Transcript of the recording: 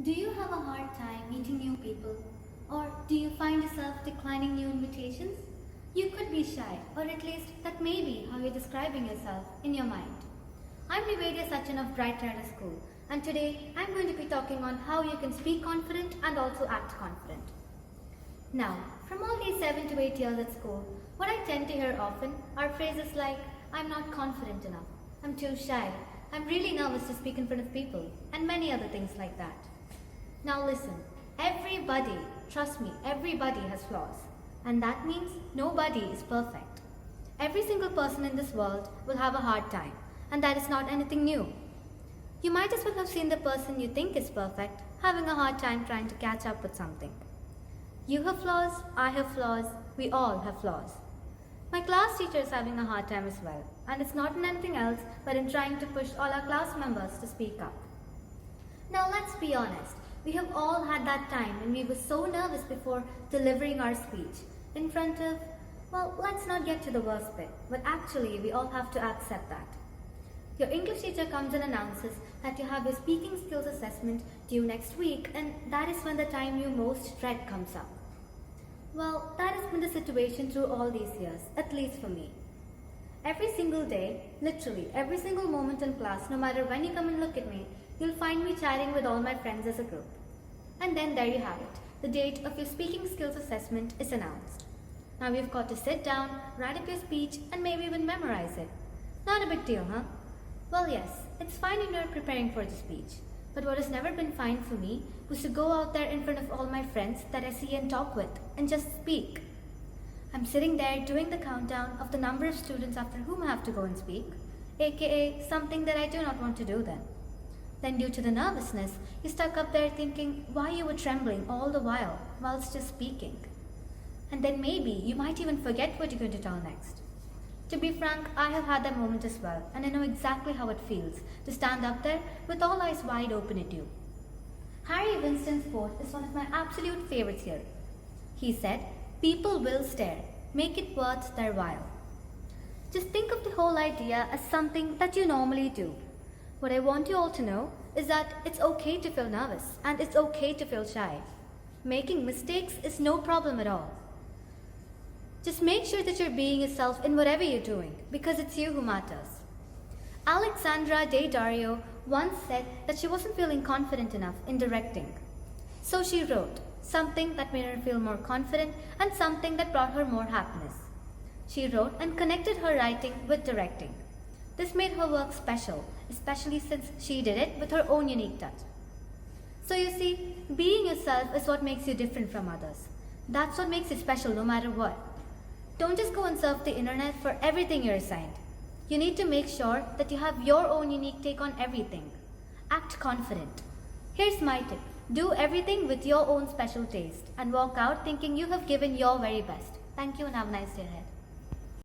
Do you have a hard time meeting new people? Or do you find yourself declining new invitations? You could be shy, or at least that may be how you're describing yourself in your mind. I'm Nivedya Sachin of Bright Rider School, and today I'm going to be talking on how you can speak confident and also act confident. Now, from all these 7 to 8 years at school, what I tend to hear often are phrases like, I'm not confident enough, I'm too shy, I'm really nervous to speak in front of people, and many other things like that. Now listen, everybody, trust me, everybody has flaws. And that means nobody is perfect. Every single person in this world will have a hard time, and that is not anything new. You might as well have seen the person you think is perfect having a hard time trying to catch up with something. You have flaws, I have flaws, we all have flaws. My class teacher is having a hard time as well, and it's not in anything else but in trying to push all our class members to speak up. Now let's be honest. We have all had that time when we were so nervous before delivering our speech in front of, well, let's not get to the worst bit, but actually we all have to accept that. Your English teacher comes and announces that you have your speaking skills assessment due next week, and that is when the time you most dread comes up. Well, that has been the situation through all these years, at least for me. Every single day, literally every single moment in class, no matter when you come and look at me, you'll find me chatting with all my friends as a group. And then there you have it. The date of your speaking skills assessment is announced. Now you've got to sit down, write up your speech, and maybe even memorize it. Not a big deal, huh? Well, yes, it's fine when you're preparing for the speech. But what has never been fine for me was to go out there in front of all my friends that I see and talk with and just speak. I'm sitting there doing the countdown of the number of students after whom I have to go and speak, aka something that I do not want to do then. Then due to the nervousness, you're stuck up there thinking why you were trembling all the whilst just speaking. And then maybe you might even forget what you're going to tell next. To be frank, I have had that moment as well, and I know exactly how it feels to stand up there with all eyes wide open at you. Winston's quote is one of my absolute favorites here. He said, "People will stare. Make it worth their while." Just think of the whole idea as something that you normally do. What I want you all to know is that it's okay to feel nervous and it's okay to feel shy. Making mistakes is no problem at all. Just make sure that you're being yourself in whatever you're doing because it's you who matters. Alexandra De Dario once said that she wasn't feeling confident enough in directing. So she wrote something that made her feel more confident and something that brought her more happiness. She wrote and connected her writing with directing. This made her work special, especially since she did it with her own unique touch. So you see, being yourself is what makes you different from others. That's what makes you special no matter what. Don't just go and surf the internet for everything you're assigned. You need to make sure that you have your own unique take on everything. Act confident. Here's my tip. Do everything with your own special taste and walk out thinking you have given your very best. Thank you and have a nice day ahead.